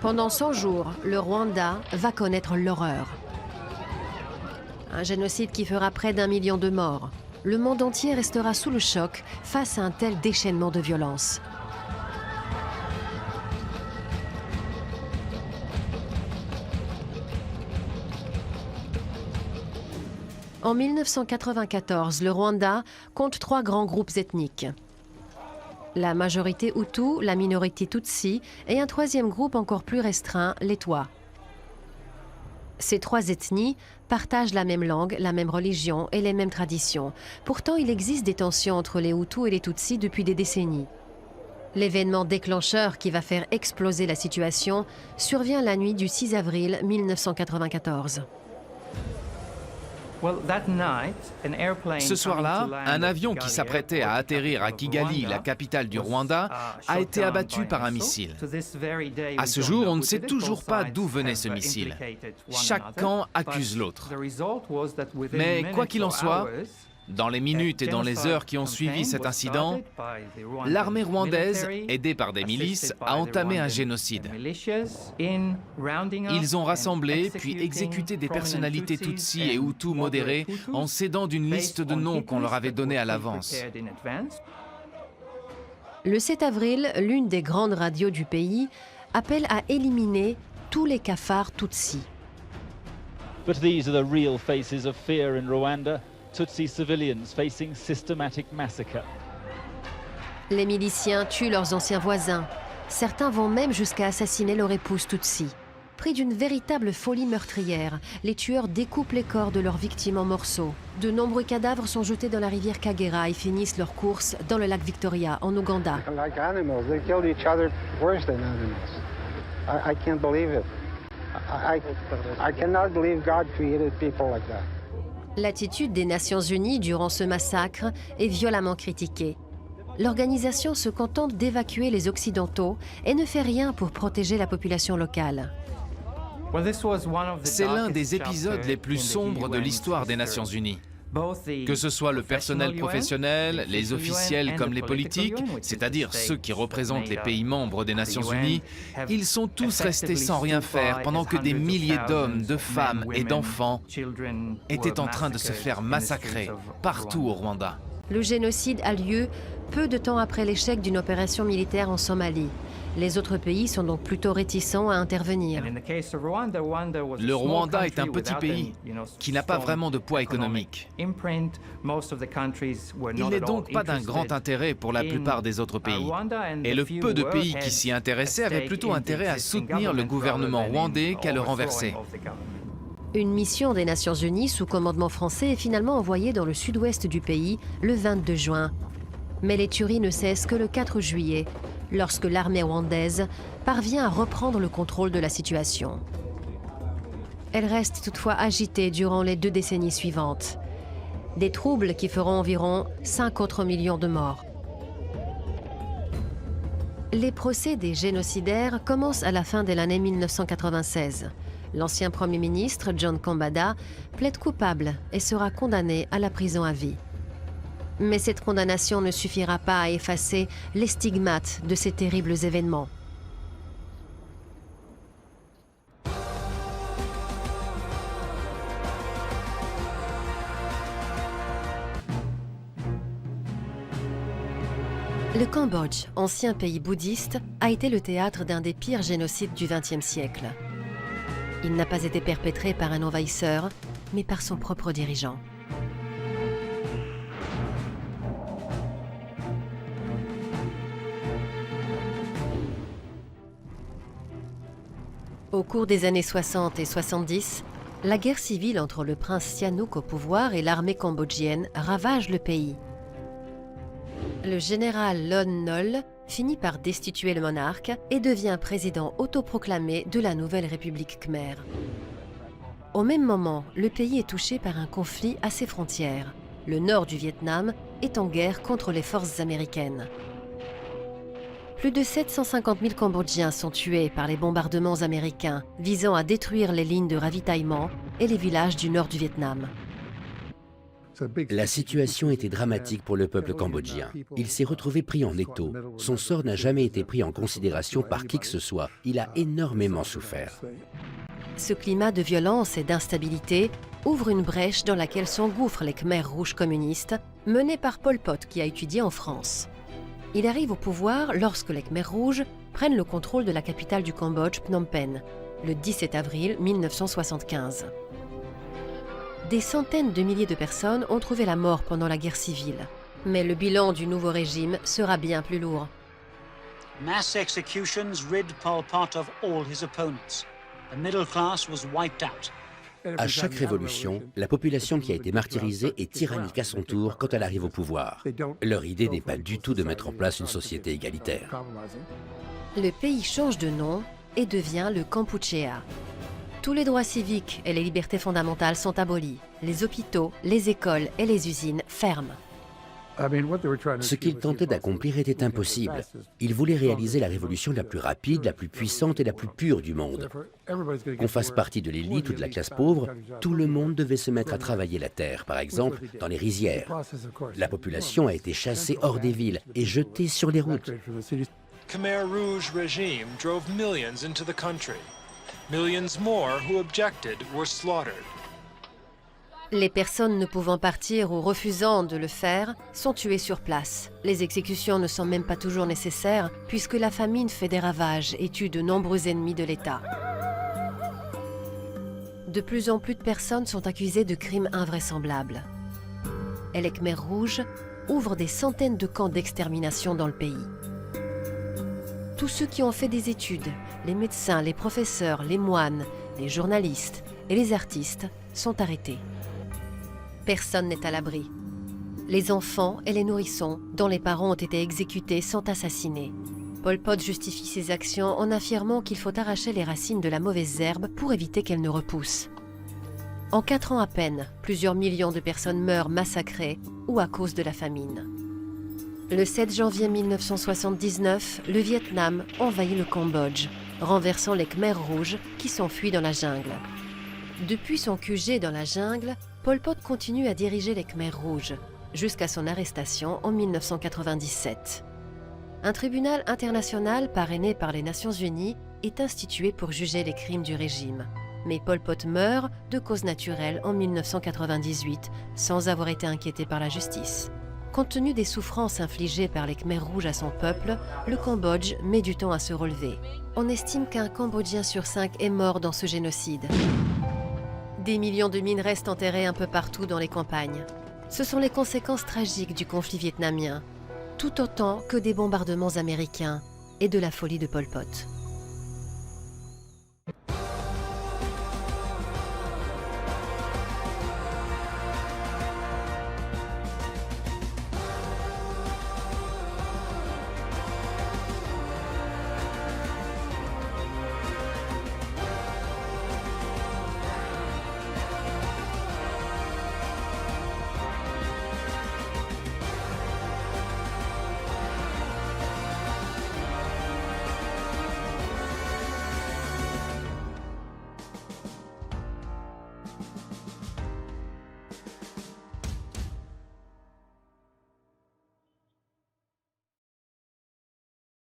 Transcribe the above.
Pendant 100 jours, le Rwanda va connaître l'horreur. Un génocide qui fera près d'1 million de morts. Le monde entier restera sous le choc face à un tel déchaînement de violence. En 1994, le Rwanda compte 3 grands groupes ethniques. La majorité Hutu, la minorité Tutsi et un 3e groupe encore plus restreint, les Twa. Ces 3 ethnies partagent la même langue, la même religion et les mêmes traditions. Pourtant, il existe des tensions entre les Hutus et les Tutsis depuis des décennies. L'événement déclencheur qui va faire exploser la situation survient la nuit du 6 avril 1994. Ce soir-là, un avion qui s'apprêtait à atterrir à Kigali, la capitale du Rwanda, a été abattu par un missile. À ce jour, on ne sait toujours pas d'où venait ce missile. Chaque camp accuse l'autre. Mais quoi qu'il en soit, dans les minutes et dans les heures qui ont suivi cet incident, l'armée rwandaise, aidée par des milices, a entamé un génocide. Ils ont rassemblé puis exécuté des personnalités Tutsi et Hutu modérées en s'aidant d'une liste de noms qu'on leur avait donnée à l'avance. Le 7 avril, l'une des grandes radios du pays appelle à éliminer tous les cafards Tutsi. But these are the real faces of fear in Rwanda. Tutsi civilians facing systematic massacre. Les miliciens tuent leurs anciens voisins. Certains vont même jusqu'à assassiner leur épouse Tutsi. Pris d'une véritable folie meurtrière, les tueurs découpent les corps de leurs victimes en morceaux. De nombreux cadavres sont jetés dans la rivière Kagera et finissent leur course dans le lac Victoria, en Ouganda. Like animals, they killed each other worse than animals. I can't believe it. I cannot believe God created people like that. L'attitude des Nations Unies durant ce massacre est violemment critiquée. L'organisation se contente d'évacuer les Occidentaux et ne fait rien pour protéger la population locale. C'est l'un des épisodes les plus sombres de l'histoire des Nations Unies. Que ce soit le personnel professionnel, les officiels comme les politiques, c'est-à-dire ceux qui représentent les pays membres des Nations Unies, ils sont tous restés sans rien faire pendant que des milliers d'hommes, de femmes et d'enfants étaient en train de se faire massacrer partout au Rwanda. Le génocide a lieu peu de temps après l'échec d'une opération militaire en Somalie. Les autres pays sont donc plutôt réticents à intervenir. Le Rwanda est un petit pays qui n'a pas vraiment de poids économique. Il n'est donc pas d'un grand intérêt pour la plupart des autres pays. Et le peu de pays qui s'y intéressaient avaient plutôt intérêt à soutenir le gouvernement rwandais qu'à le renverser. Une mission des Nations Unies sous commandement français est finalement envoyée dans le sud-ouest du pays le 22 juin. Mais les tueries ne cessent que le 4 juillet, lorsque l'armée rwandaise parvient à reprendre le contrôle de la situation. Elle reste toutefois agitée durant les 2 décennies suivantes. Des troubles qui feront environ 5 autres millions de morts. Les procès des génocidaires commencent à la fin de l'année 1996. L'ancien Premier ministre, John Kambada, plaide coupable et sera condamné à la prison à vie. Mais cette condamnation ne suffira pas à effacer les stigmates de ces terribles événements. Le Cambodge, ancien pays bouddhiste, a été le théâtre d'un des pires génocides du XXe siècle. Il n'a pas été perpétré par un envahisseur, mais par son propre dirigeant. Au cours des années 60 et 70, la guerre civile entre le prince Sihanouk au pouvoir et l'armée cambodgienne ravage le pays. Le général Lon Nol finit par destituer le monarque et devient président autoproclamé de la nouvelle République khmer. Au même moment, le pays est touché par un conflit à ses frontières. Le nord du Vietnam est en guerre contre les forces américaines. Plus de 750 000 Cambodgiens sont tués par les bombardements américains visant à détruire les lignes de ravitaillement et les villages du nord du Vietnam. La situation était dramatique pour le peuple cambodgien. Il s'est retrouvé pris en étau. Son sort n'a jamais été pris en considération par qui que ce soit. Il a énormément souffert. Ce climat de violence et d'instabilité ouvre une brèche dans laquelle s'engouffrent les Khmers rouges communistes, menés par Pol Pot qui a étudié en France. Il arrive au pouvoir lorsque les Khmers rouges prennent le contrôle de la capitale du Cambodge, Phnom Penh, le 17 avril 1975. Des centaines de milliers de personnes ont trouvé la mort pendant la guerre civile. Mais le bilan du nouveau régime sera bien plus lourd. Mass executions rid Pol Pot of all his opponents. The middle class was wiped out. À chaque révolution, la population qui a été martyrisée est tyrannique à son tour quand elle arrive au pouvoir. Leur idée n'est pas du tout de mettre en place une société égalitaire. Le pays change de nom et devient le Kampuchéa. Tous les droits civiques et les libertés fondamentales sont abolis. Les hôpitaux, les écoles et les usines ferment. Ce qu'ils tentaient d'accomplir était impossible. Ils voulaient réaliser la révolution la plus rapide, la plus puissante et la plus pure du monde. Qu'on fasse partie de l'élite ou de la classe pauvre, tout le monde devait se mettre à travailler la terre, par exemple dans les rizières. La population a été chassée hors des villes et jetée sur les routes. Khmer Rouge regime drove millions into the country. Millions more who objected were slaughtered. Les personnes ne pouvant partir ou refusant de le faire sont tuées sur place. Les exécutions ne sont même pas toujours nécessaires puisque la famine fait des ravages et tue de nombreux ennemis de l'État. De plus en plus de personnes sont accusées de crimes invraisemblables. Et les Khmers rouges ouvrent des centaines de camps d'extermination dans le pays. Tous ceux qui ont fait des études, les médecins, les professeurs, les moines, les journalistes et les artistes sont arrêtés. Personne n'est à l'abri. Les enfants et les nourrissons, dont les parents ont été exécutés, sont assassinés. Pol Pot justifie ses actions en affirmant qu'il faut arracher les racines de la mauvaise herbe pour éviter qu'elle ne repousse. En 4 ans à peine, plusieurs millions de personnes meurent massacrées ou à cause de la famine. Le 7 janvier 1979, le Vietnam envahit le Cambodge, renversant les Khmers rouges qui s'enfuient dans la jungle. Depuis son QG dans la jungle, Pol Pot continue à diriger les Khmers rouges, jusqu'à son arrestation en 1997. Un tribunal international parrainé par les Nations Unies est institué pour juger les crimes du régime. Mais Pol Pot meurt de cause naturelle en 1998, sans avoir été inquiété par la justice. Compte tenu des souffrances infligées par les Khmers rouges à son peuple, le Cambodge met du temps à se relever. On estime qu'un Cambodgien sur 5 est mort dans ce génocide. Des millions de mines restent enterrées un peu partout dans les campagnes. Ce sont les conséquences tragiques du conflit vietnamien, tout autant que des bombardements américains et de la folie de Pol Pot.